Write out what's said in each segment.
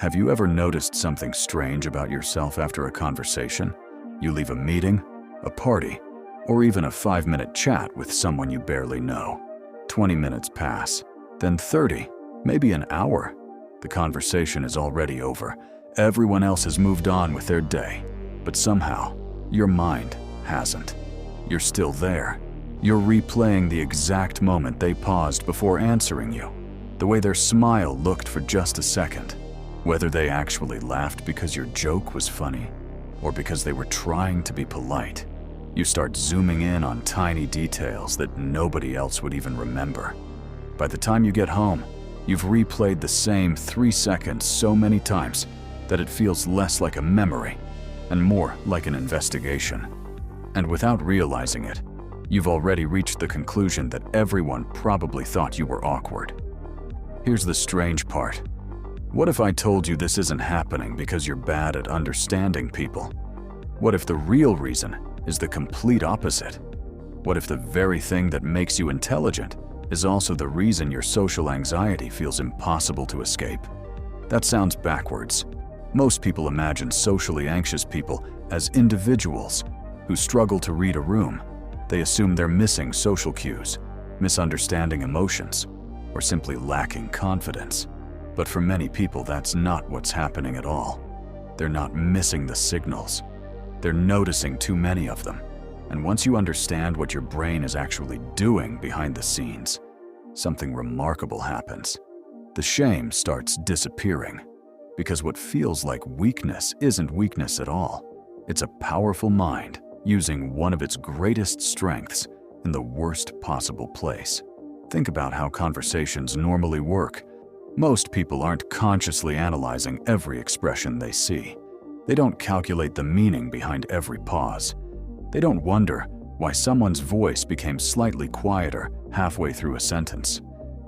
Have you ever noticed something strange about yourself after a conversation? You leave a meeting, a party, or even a 5-minute chat with someone you barely know. 20 minutes pass, then 30, maybe an hour. The conversation is already over. Everyone else has moved on with their day. But somehow, your mind hasn't. You're still there. You're replaying the exact moment they paused before answering you. The way their smile looked for just a second. Whether they actually laughed because your joke was funny, or because they were trying to be polite. You start zooming in on tiny details that nobody else would even remember. By the time you get home, you've replayed the same 3 seconds so many times that it feels less like a memory and more like an investigation. And without realizing it, you've already reached the conclusion that everyone probably thought you were awkward. Here's the strange part. What if I told you this isn't happening because you're bad at understanding people? What if the real reason is the complete opposite? What if the very thing that makes you intelligent is also the reason your social anxiety feels impossible to escape? That sounds backwards. Most people imagine socially anxious people as individuals who struggle to read a room. They assume they're missing social cues, misunderstanding emotions, or simply lacking confidence. But for many people, that's not what's happening at all. They're not missing the signals. They're noticing too many of them. And once you understand what your brain is actually doing behind the scenes, something remarkable happens. The shame starts disappearing, because what feels like weakness isn't weakness at all. It's a powerful mind using one of its greatest strengths in the worst possible place. Think about how conversations normally work. Most people aren't consciously analyzing every expression they see. They don't calculate the meaning behind every pause. They don't wonder why someone's voice became slightly quieter halfway through a sentence.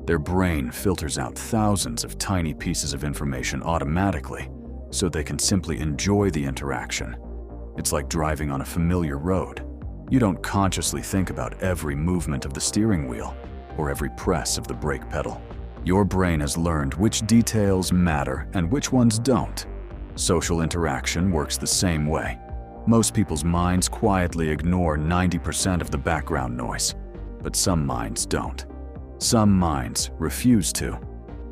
Their brain filters out thousands of tiny pieces of information automatically so they can simply enjoy the interaction. It's like driving on a familiar road. You don't consciously think about every movement of the steering wheel or every press of the brake pedal. Your brain has learned which details matter and which ones don't. Social interaction works the same way. Most people's minds quietly ignore 90% of the background noise, but some minds don't. Some minds refuse to.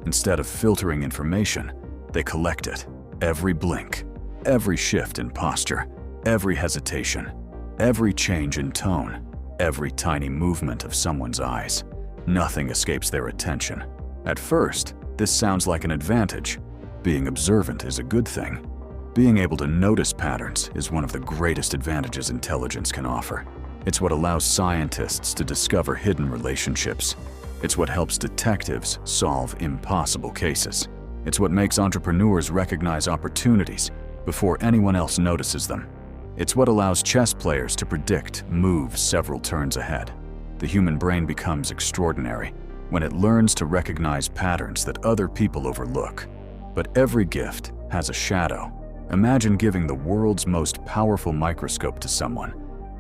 Instead of filtering information, they collect it. Every blink, every shift in posture, every hesitation, every change in tone, every tiny movement of someone's eyes. Nothing escapes their attention. At first, this sounds like an advantage. Being observant is a good thing. Being able to notice patterns is one of the greatest advantages intelligence can offer. It's what allows scientists to discover hidden relationships. It's what helps detectives solve impossible cases. It's what makes entrepreneurs recognize opportunities before anyone else notices them. It's what allows chess players to predict moves several turns ahead. The human brain becomes extraordinary when it learns to recognize patterns that other people overlook. But every gift has a shadow. Imagine giving the world's most powerful microscope to someone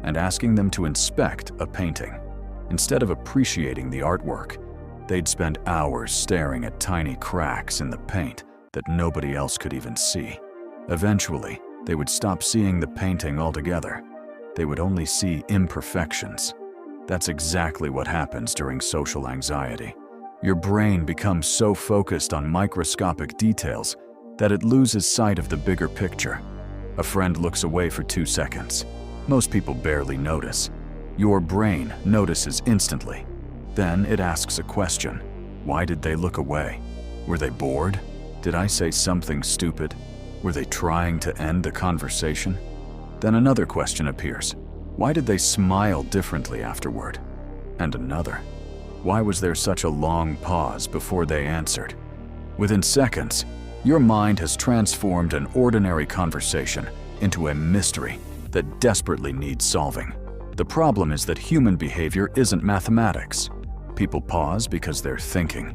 and asking them to inspect a painting. Instead of appreciating the artwork, they'd spend hours staring at tiny cracks in the paint that nobody else could even see. Eventually, they would stop seeing the painting altogether. They would only see imperfections. That's exactly what happens during social anxiety. Your brain becomes so focused on microscopic details that it loses sight of the bigger picture. A friend looks away for 2 seconds. Most people barely notice. Your brain notices instantly. Then it asks a question. Why did they look away? Were they bored? Did I say something stupid? Were they trying to end the conversation? Then another question appears. Why did they smile differently afterward? And another. Why was there such a long pause before they answered? Within seconds, your mind has transformed an ordinary conversation into a mystery that desperately needs solving. The problem is that human behavior isn't mathematics. People pause because they're thinking.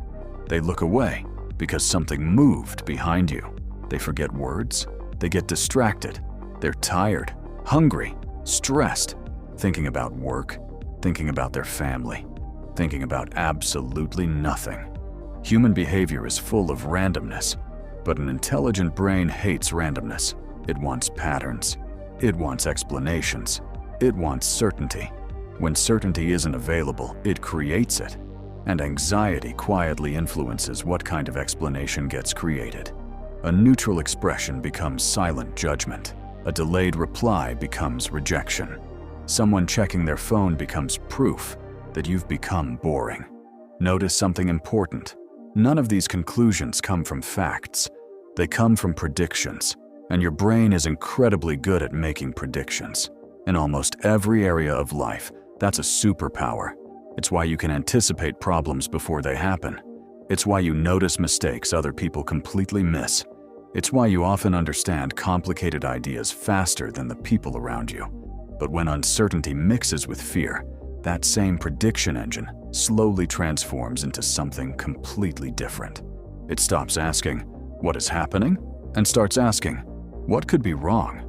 They look away because something moved behind you. They forget words. They get distracted. They're tired, hungry, stressed, thinking about work, thinking about their family, thinking about absolutely nothing. Human behavior is full of randomness. But an intelligent brain hates randomness. It wants patterns. It wants explanations. It wants certainty. When certainty isn't available, it creates it. And anxiety quietly influences what kind of explanation gets created. A neutral expression becomes silent judgment. A delayed reply becomes rejection. Someone checking their phone becomes proof that you've become boring. Notice something important. None of these conclusions come from facts. They come from predictions. And your brain is incredibly good at making predictions. In almost every area of life, that's a superpower. It's why you can anticipate problems before they happen. It's why you notice mistakes other people completely miss. It's why you often understand complicated ideas faster than the people around you. But when uncertainty mixes with fear, that same prediction engine slowly transforms into something completely different. It stops asking, "What is happening?" and starts asking, "What could be wrong?"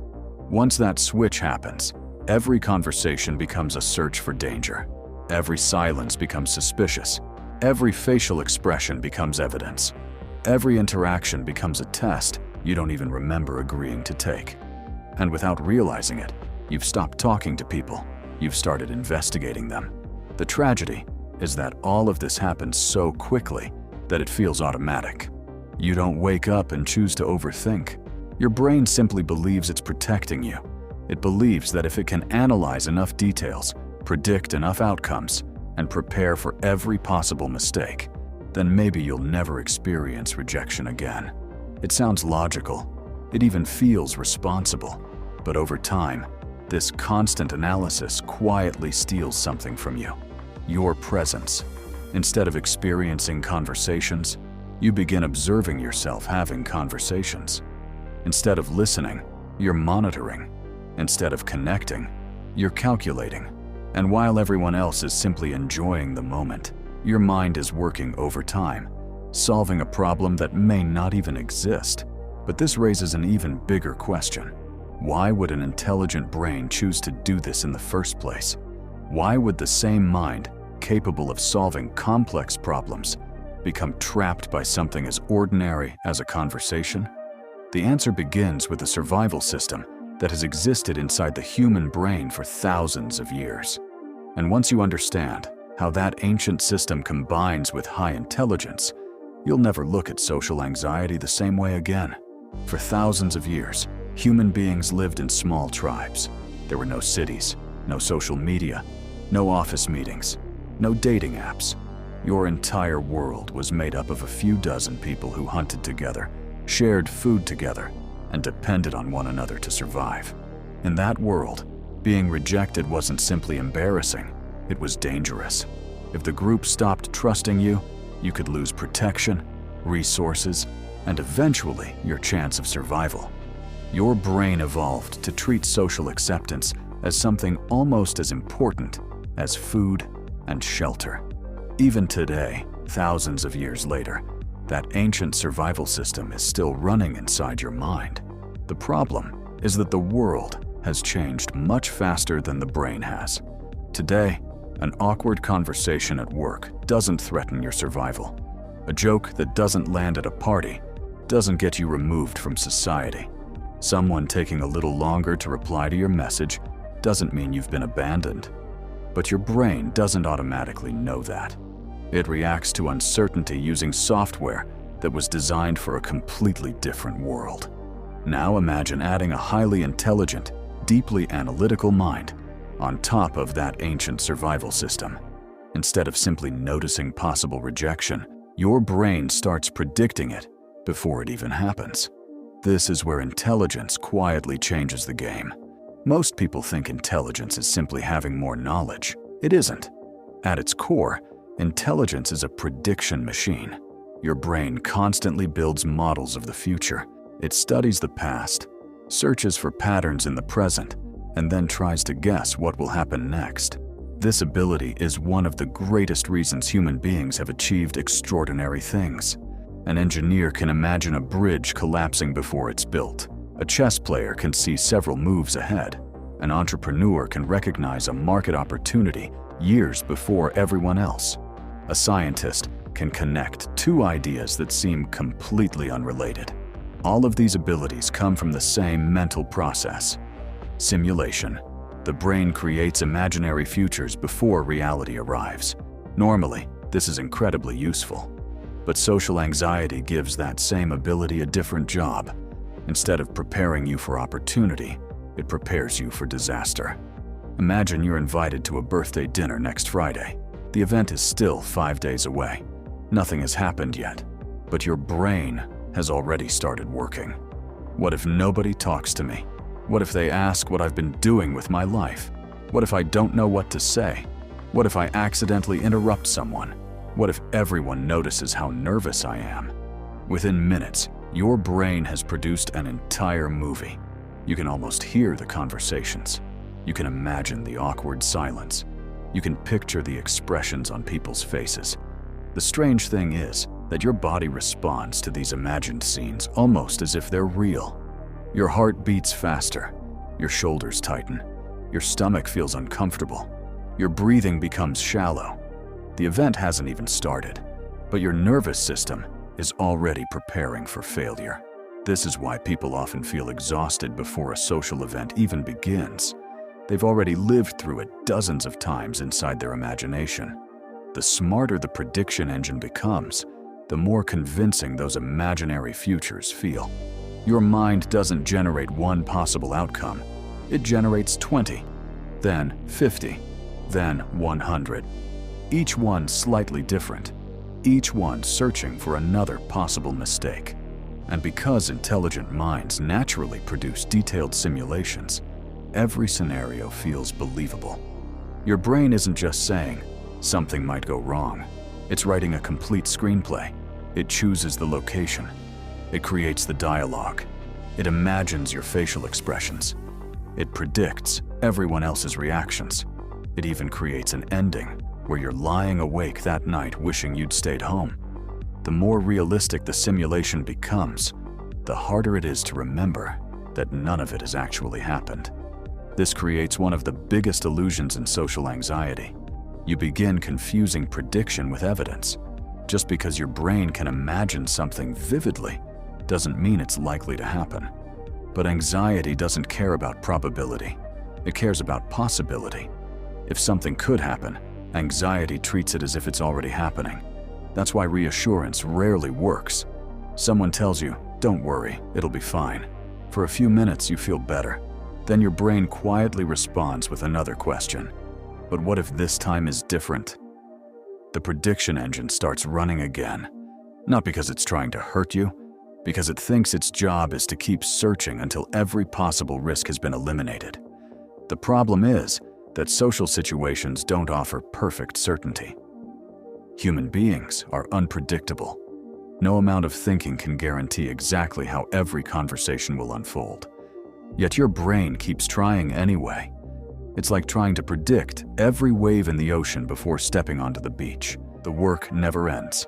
Once that switch happens, every conversation becomes a search for danger. Every silence becomes suspicious. Every facial expression becomes evidence. Every interaction becomes a test you don't even remember agreeing to take. And without realizing it, you've stopped talking to people. You've started investigating them. The tragedy is that all of this happens so quickly that it feels automatic. You don't wake up and choose to overthink. Your brain simply believes it's protecting you. It believes that if it can analyze enough details, predict enough outcomes, and prepare for every possible mistake, then maybe you'll never experience rejection again. It sounds logical. It even feels responsible. But over time, this constant analysis quietly steals something from you: your presence. Instead of experiencing conversations, you begin observing yourself having conversations. Instead of listening, you're monitoring. Instead of connecting, you're calculating. And while everyone else is simply enjoying the moment, your mind is working overtime, solving a problem that may not even exist. But this raises an even bigger question. Why would an intelligent brain choose to do this in the first place? Why would the same mind, capable of solving complex problems, become trapped by something as ordinary as a conversation? The answer begins with a survival system that has existed inside the human brain for thousands of years. And once you understand how that ancient system combines with high intelligence, you'll never look at social anxiety the same way again. For thousands of years, human beings lived in small tribes. There were no cities, no social media, no office meetings, no dating apps. Your entire world was made up of a few dozen people who hunted together, shared food together, and depended on one another to survive. In that world, being rejected wasn't simply embarrassing, it was dangerous. If the group stopped trusting you, you could lose protection, resources, and eventually your chance of survival. Your brain evolved to treat social acceptance as something almost as important as food and shelter. Even today, thousands of years later, that ancient survival system is still running inside your mind. The problem is that the world has changed much faster than the brain has. Today, an awkward conversation at work doesn't threaten your survival. A joke that doesn't land at a party doesn't get you removed from society. Someone taking a little longer to reply to your message doesn't mean you've been abandoned. But your brain doesn't automatically know that. It reacts to uncertainty using software that was designed for a completely different world. Now imagine adding a highly intelligent, deeply analytical mind on top of that ancient survival system. Instead of simply noticing possible rejection, your brain starts predicting it before it even happens. This is where intelligence quietly changes the game. Most people think intelligence is simply having more knowledge. It isn't. At its core, intelligence is a prediction machine. Your brain constantly builds models of the future. It studies the past, searches for patterns in the present, and then tries to guess what will happen next. This ability is one of the greatest reasons human beings have achieved extraordinary things. An engineer can imagine a bridge collapsing before it's built. A chess player can see several moves ahead. An entrepreneur can recognize a market opportunity years before everyone else. A scientist can connect two ideas that seem completely unrelated. All of these abilities come from the same mental process: simulation. The brain creates imaginary futures before reality arrives. Normally, this is incredibly useful. But social anxiety gives that same ability a different job. Instead of preparing you for opportunity, it prepares you for disaster. Imagine you're invited to a birthday dinner next Friday. The event is still 5 days away. Nothing has happened yet, but your brain has already started working. What if nobody talks to me? What if they ask what I've been doing with my life? What if I don't know what to say? What if I accidentally interrupt someone? What if everyone notices how nervous I am? Within minutes, your brain has produced an entire movie. You can almost hear the conversations. You can imagine the awkward silence. You can picture the expressions on people's faces. The strange thing is that your body responds to these imagined scenes almost as if they're real. Your heart beats faster. Your shoulders tighten. Your stomach feels uncomfortable. Your breathing becomes shallow. The event hasn't even started, but your nervous system is already preparing for failure. This is why people often feel exhausted before a social event even begins. They've already lived through it dozens of times inside their imagination. The smarter the prediction engine becomes, the more convincing those imaginary futures feel. Your mind doesn't generate one possible outcome. It generates 20, then 50, then 100. Each one slightly different, each one searching for another possible mistake. And because intelligent minds naturally produce detailed simulations, every scenario feels believable. Your brain isn't just saying, something might go wrong. It's writing a complete screenplay. It chooses the location. It creates the dialogue. It imagines your facial expressions. It predicts everyone else's reactions. It even creates an ending where you're lying awake that night wishing you'd stayed home. The more realistic the simulation becomes, the harder it is to remember that none of it has actually happened. This creates one of the biggest illusions in social anxiety. You begin confusing prediction with evidence. Just because your brain can imagine something vividly doesn't mean it's likely to happen. But anxiety doesn't care about probability. It cares about possibility. If something could happen, anxiety treats it as if it's already happening. That's why reassurance rarely works. Someone tells you, "Don't worry, it'll be fine." For a few minutes you feel better. Then your brain quietly responds with another question. But what if this time is different? The prediction engine starts running again. Not because it's trying to hurt you, because it thinks its job is to keep searching until every possible risk has been eliminated. The problem is that social situations don't offer perfect certainty. Human beings are unpredictable. No amount of thinking can guarantee exactly how every conversation will unfold. Yet your brain keeps trying anyway. It's like trying to predict every wave in the ocean before stepping onto the beach. The work never ends.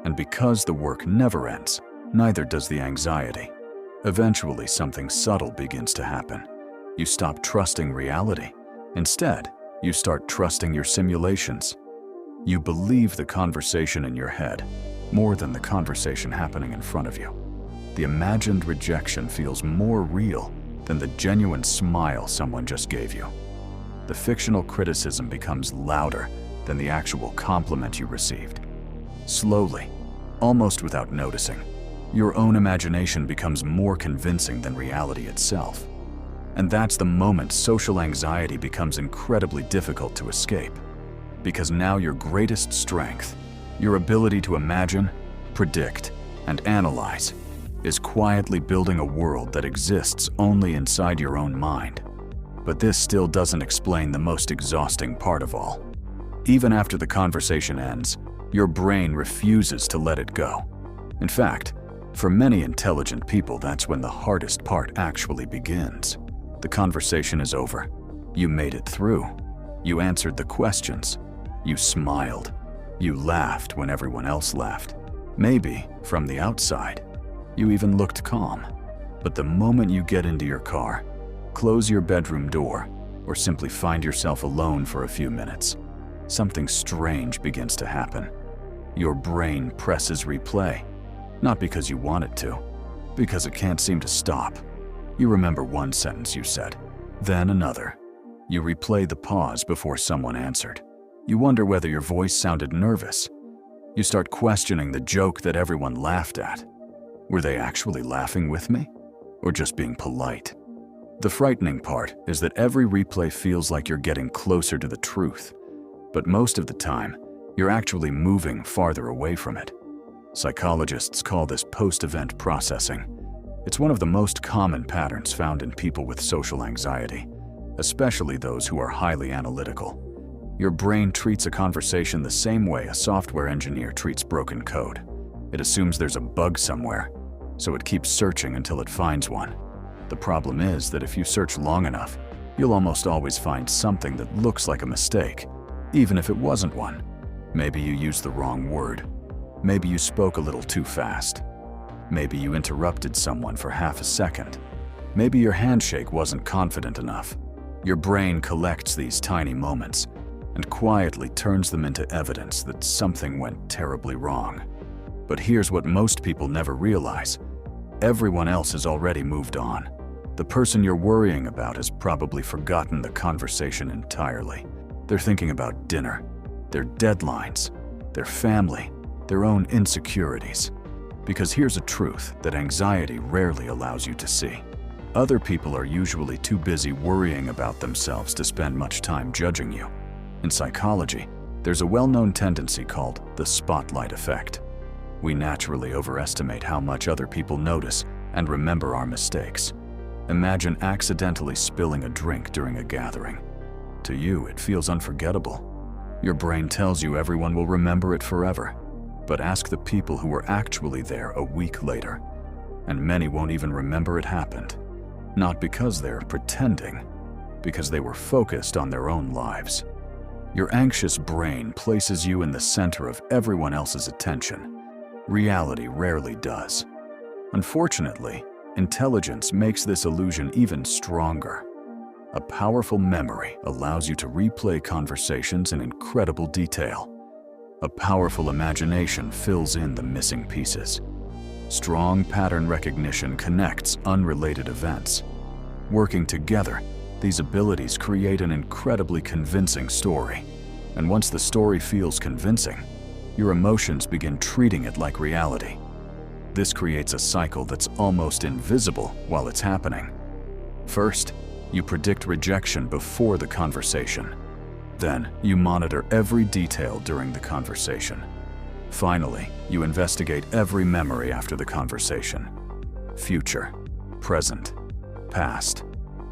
And because the work never ends, neither does the anxiety. Eventually, something subtle begins to happen. You stop trusting reality. Instead, you start trusting your simulations. You believe the conversation in your head more than the conversation happening in front of you. The imagined rejection feels more real than the genuine smile someone just gave you. The fictional criticism becomes louder than the actual compliment you received. Slowly, almost without noticing, your own imagination becomes more convincing than reality itself. And that's the moment social anxiety becomes incredibly difficult to escape. Because now your greatest strength, your ability to imagine, predict, and analyze, is quietly building a world that exists only inside your own mind. But this still doesn't explain the most exhausting part of all. Even after the conversation ends, your brain refuses to let it go. In fact, for many intelligent people, that's when the hardest part actually begins. The conversation is over. You made it through. You answered the questions. You smiled. You laughed when everyone else laughed. Maybe, from the outside, you even looked calm. But the moment you get into your car, close your bedroom door, or simply find yourself alone for a few minutes, something strange begins to happen. Your brain presses replay, not because you want it to, Because it can't seem to stop. You remember one sentence you said, then another. You replay the pause before someone answered. You wonder whether your voice sounded nervous. You start questioning the joke that everyone laughed at. Were they actually laughing with me? Or just being polite? The frightening part is that every replay feels like you're getting closer to the truth, but most of the time, you're actually moving farther away from it. Psychologists call this post-event processing. It's one of the most common patterns found in people with social anxiety, especially those who are highly analytical. Your brain treats a conversation the same way a software engineer treats broken code. It assumes there's a bug somewhere, so it keeps searching until it finds one. The problem is that if you search long enough, you'll almost always find something that looks like a mistake, even if it wasn't one. Maybe you used the wrong word. Maybe you spoke a little too fast. Maybe you interrupted someone for half a second. Maybe your handshake wasn't confident enough. Your brain collects these tiny moments and quietly turns them into evidence that something went terribly wrong. But here's what most people never realize. Everyone else has already moved on. The person you're worrying about has probably forgotten the conversation entirely. They're thinking about dinner, their deadlines, their family, their own insecurities. Because here's a truth that anxiety rarely allows you to see. Other people are usually too busy worrying about themselves to spend much time judging you. In psychology, there's a well-known tendency called the spotlight effect. We naturally overestimate how much other people notice and remember our mistakes. Imagine accidentally spilling a drink during a gathering. To you, it feels unforgettable. Your brain tells you everyone will remember it forever. But ask the people who were actually there a week later, and many won't even remember it happened. Not because they're pretending, because they were focused on their own lives. Your anxious brain places you in the center of everyone else's attention. Reality rarely does. Unfortunately, intelligence makes this illusion even stronger. A powerful memory allows you to replay conversations in incredible detail. A powerful imagination fills in the missing pieces. Strong pattern recognition connects unrelated events. Working together, these abilities create an incredibly convincing story. And once the story feels convincing, your emotions begin treating it like reality. This creates a cycle that's almost invisible while it's happening. First, you predict rejection before the conversation. Then, you monitor every detail during the conversation. Finally, you investigate every memory after the conversation. Future, present, past.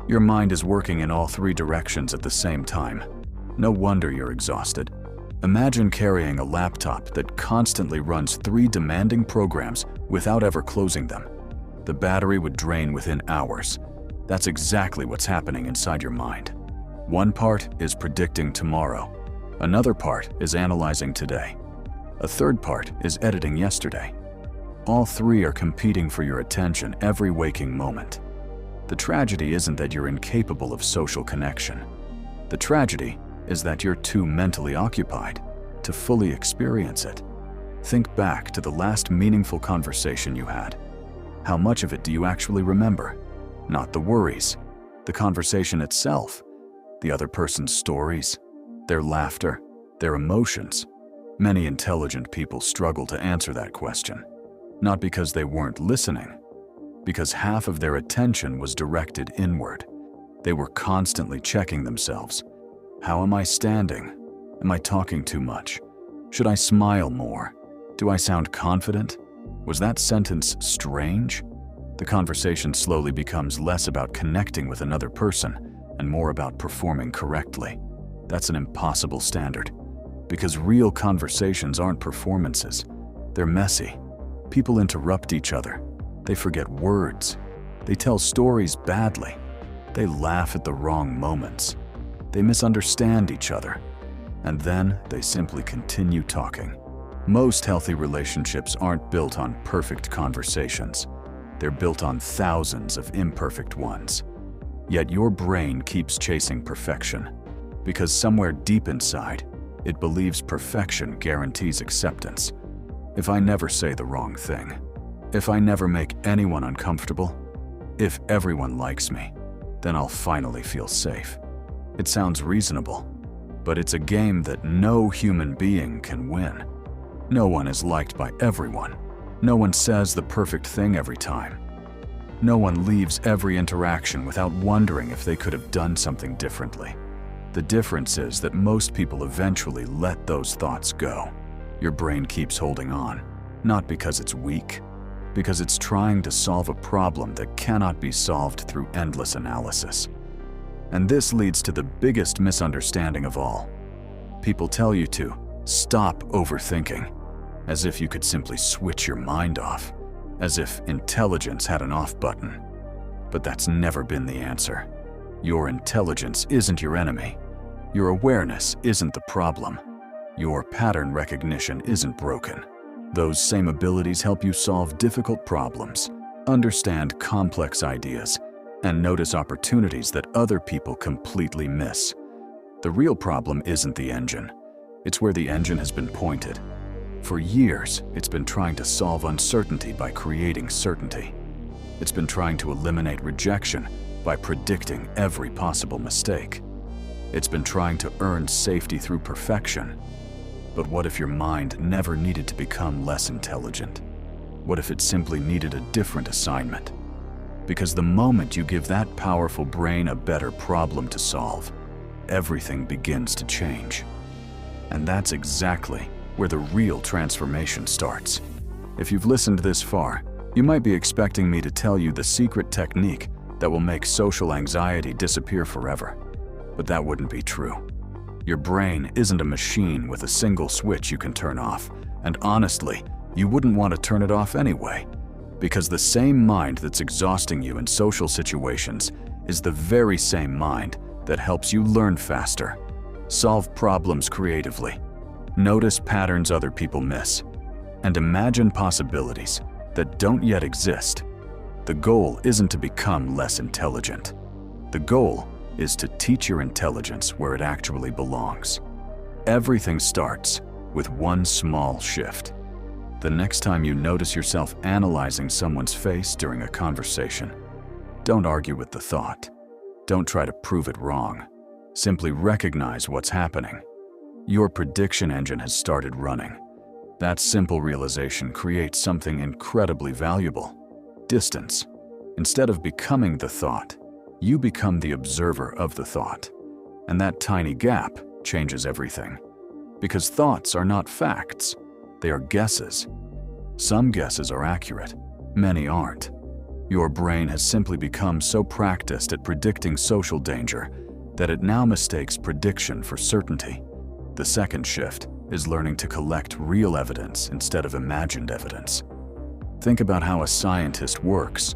Your mind is working in all three directions at the same time. No wonder you're exhausted. Imagine carrying a laptop that constantly runs 3 demanding programs without ever closing them. The battery would drain within hours. That's exactly what's happening inside your mind. One part is predicting tomorrow. Another part is analyzing today. A third part is editing yesterday. All 3 are competing for your attention every waking moment. The tragedy isn't that you're incapable of social connection. The tragedy is that you're too mentally occupied to fully experience it. Think back to the last meaningful conversation you had. How much of it do you actually remember? Not the worries, the conversation itself, the other person's stories, their laughter, their emotions. Many intelligent people struggle to answer that question, not because they weren't listening, because half of their attention was directed inward. They were constantly checking themselves. How am I standing? Am I talking too much? Should I smile more? Do I sound confident? Was that sentence strange? The conversation slowly becomes less about connecting with another person and more about performing correctly. That's an impossible standard, because real conversations aren't performances. They're messy. People interrupt each other. They forget words. They tell stories badly. They laugh at the wrong moments. They misunderstand each other. And then they simply continue talking. Most healthy relationships aren't built on perfect conversations. They're built on thousands of imperfect ones. Yet your brain keeps chasing perfection, because somewhere deep inside, it believes perfection guarantees acceptance. If I never say the wrong thing, If I never make anyone uncomfortable, if everyone likes me, then I'll finally feel safe. It sounds reasonable, but it's a game that no human being can win. No one is liked by everyone. No one says the perfect thing every time. No one leaves every interaction without wondering if they could have done something differently. The difference is that most people eventually let those thoughts go. Your brain keeps holding on, not because it's weak, because it's trying to solve a problem that cannot be solved through endless analysis. And this leads to the biggest misunderstanding of all. People tell you to stop overthinking, as if you could simply switch your mind off, as if intelligence had an off button. But that's never been the answer. Your intelligence isn't your enemy. Your awareness isn't the problem. Your pattern recognition isn't broken. Those same abilities help you solve difficult problems, understand complex ideas, and notice opportunities that other people completely miss. The real problem isn't the engine. It's where the engine has been pointed. For years, it's been trying to solve uncertainty by creating certainty. It's been trying to eliminate rejection by predicting every possible mistake. It's been trying to earn safety through perfection. But what if your mind never needed to become less intelligent? What if it simply needed a different assignment? Because the moment you give that powerful brain a better problem to solve, everything begins to change. And that's exactly where the real transformation starts. If you've listened this far, you might be expecting me to tell you the secret technique that will make social anxiety disappear forever. But that wouldn't be true. Your brain isn't a machine with a single switch you can turn off, and honestly, you wouldn't want to turn it off anyway, because the same mind that's exhausting you in social situations is the very same mind that helps you learn faster, solve problems creatively, notice patterns other people miss, and imagine possibilities that don't yet exist. The goal isn't to become less intelligent. The goal is to teach your intelligence where it actually belongs. Everything starts with one small shift. The next time you notice yourself analyzing someone's face during a conversation, don't argue with the thought. Don't try to prove it wrong. Simply recognize what's happening. Your prediction engine has started running. That simple realization creates something incredibly valuable: distance. Instead of becoming the thought, you become the observer of the thought. And that tiny gap changes everything. Because thoughts are not facts, they are guesses. Some guesses are accurate, many aren't. Your brain has simply become so practiced at predicting social danger that it now mistakes prediction for certainty. The second shift is learning to collect real evidence instead of imagined evidence. Think about how a scientist works.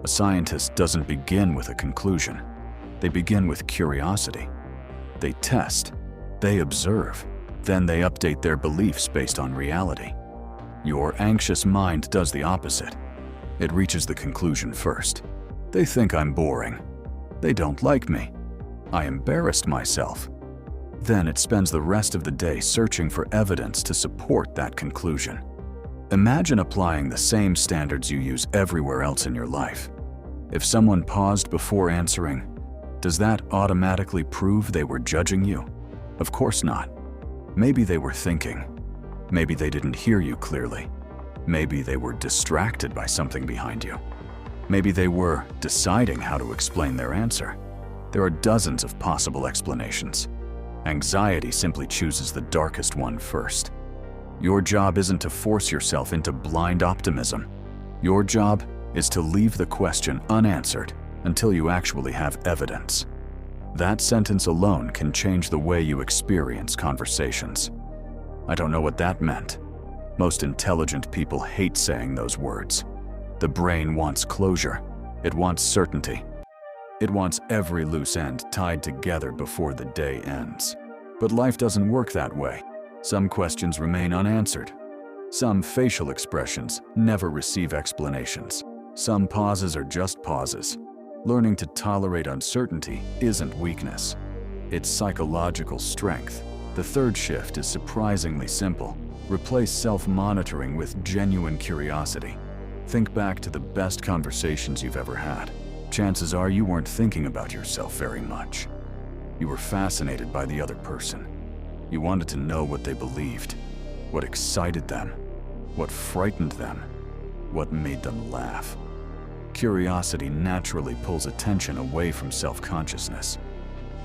A scientist doesn't begin with a conclusion. They begin with curiosity. They test, they observe, then they update their beliefs based on reality. Your anxious mind does the opposite. It reaches the conclusion first. They think I'm boring. They don't like me. I embarrassed myself. Then it spends the rest of the day searching for evidence to support that conclusion. Imagine applying the same standards you use everywhere else in your life. If someone paused before answering, does that automatically prove they were judging you? Of course not. Maybe they were thinking. Maybe they didn't hear you clearly. Maybe they were distracted by something behind you. Maybe they were deciding how to explain their answer. There are dozens of possible explanations. Anxiety simply chooses the darkest one first. Your job isn't to force yourself into blind optimism. Your job is to leave the question unanswered until you actually have evidence. That sentence alone can change the way you experience conversations. I don't know what that meant. Most intelligent people hate saying those words. The brain wants closure. It wants certainty. It wants every loose end tied together before the day ends. But life doesn't work that way. Some questions remain unanswered. Some facial expressions never receive explanations. Some pauses are just pauses. Learning to tolerate uncertainty isn't weakness. It's psychological strength. The third shift is surprisingly simple. Replace self-monitoring with genuine curiosity. Think back to the best conversations you've ever had. Chances are you weren't thinking about yourself very much. You were fascinated by the other person. You wanted to know what they believed, what excited them, what frightened them, what made them laugh. Curiosity naturally pulls attention away from self-consciousness.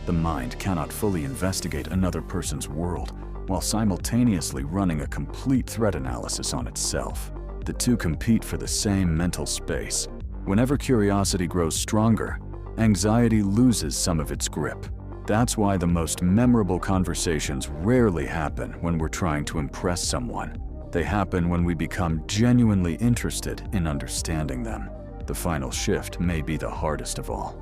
The mind cannot fully investigate another person's world while simultaneously running a complete threat analysis on itself. The two compete for the same mental space. Whenever curiosity grows stronger, anxiety loses some of its grip. That's why the most memorable conversations rarely happen when we're trying to impress someone. They happen when we become genuinely interested in understanding them. The final shift may be the hardest of all.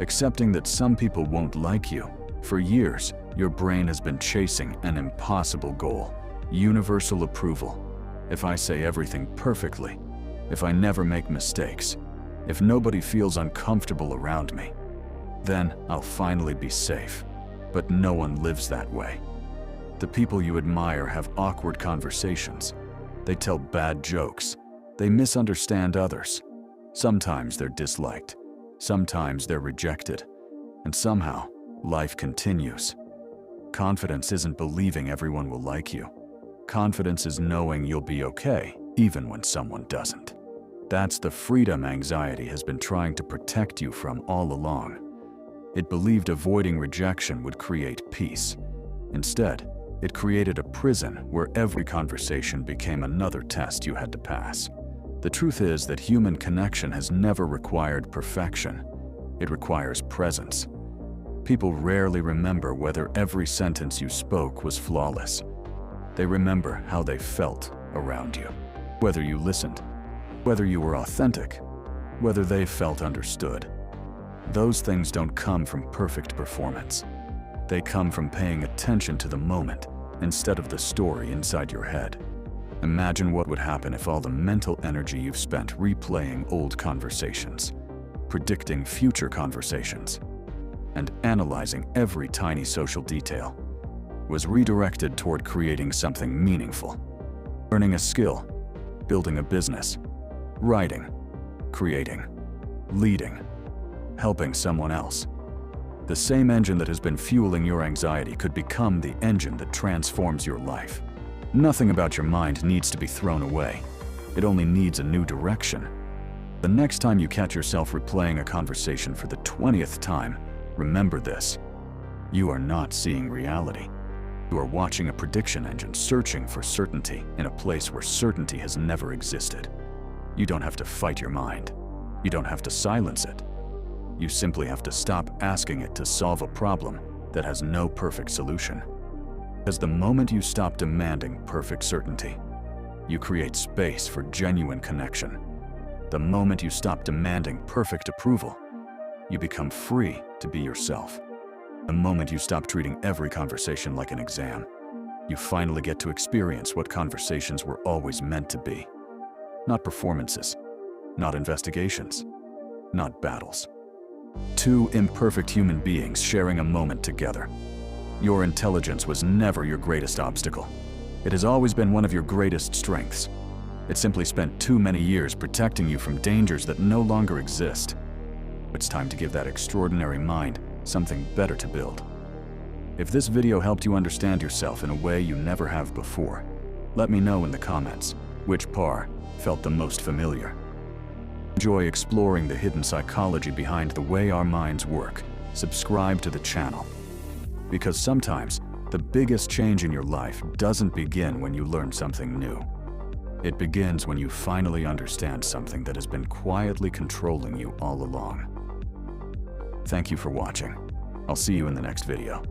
Accepting that some people won't like you. For years, your brain has been chasing an impossible goal: universal approval. If I say everything perfectly, if I never make mistakes, if nobody feels uncomfortable around me, then I'll finally be safe. But no one lives that way. The people you admire have awkward conversations. They tell bad jokes. They misunderstand others. Sometimes they're disliked. Sometimes they're rejected. And somehow, life continues. Confidence isn't believing everyone will like you. Confidence is knowing you'll be okay, even when someone doesn't. That's the freedom anxiety has been trying to protect you from all along. It believed avoiding rejection would create peace. Instead, it created a prison where every conversation became another test you had to pass. The truth is that human connection has never required perfection. It requires presence. People rarely remember whether every sentence you spoke was flawless. They remember how they felt around you. Whether you listened, whether you were authentic, whether they felt understood. Those things don't come from perfect performance. They come from paying attention to the moment instead of the story inside your head. Imagine what would happen if all the mental energy you've spent replaying old conversations, predicting future conversations, and analyzing every tiny social detail was redirected toward creating something meaningful. Learning a skill, building a business, writing, creating, leading, helping someone else. The same engine that has been fueling your anxiety could become the engine that transforms your life. Nothing about your mind needs to be thrown away. It only needs a new direction. The next time you catch yourself replaying a conversation for the 20th time, remember this: you are not seeing reality. You are watching a prediction engine searching for certainty in a place where certainty has never existed. You don't have to fight your mind. You don't have to silence it. You simply have to stop asking it to solve a problem that has no perfect solution. Because the moment you stop demanding perfect certainty, you create space for genuine connection. The moment you stop demanding perfect approval, you become free to be yourself. The moment you stop treating every conversation like an exam, you finally get to experience what conversations were always meant to be. Not performances, not investigations, not battles. Two imperfect human beings sharing a moment together. Your intelligence was never your greatest obstacle. It has always been one of your greatest strengths. It simply spent too many years protecting you from dangers that no longer exist. It's time to give that extraordinary mind something better to build. If this video helped you understand yourself in a way you never have before, let me know in the comments which part felt the most familiar. Enjoy exploring the hidden psychology behind the way our minds work. Subscribe to the channel. Because sometimes, the biggest change in your life doesn't begin when you learn something new. It begins when you finally understand something that has been quietly controlling you all along. Thank you for watching. I'll see you in the next video.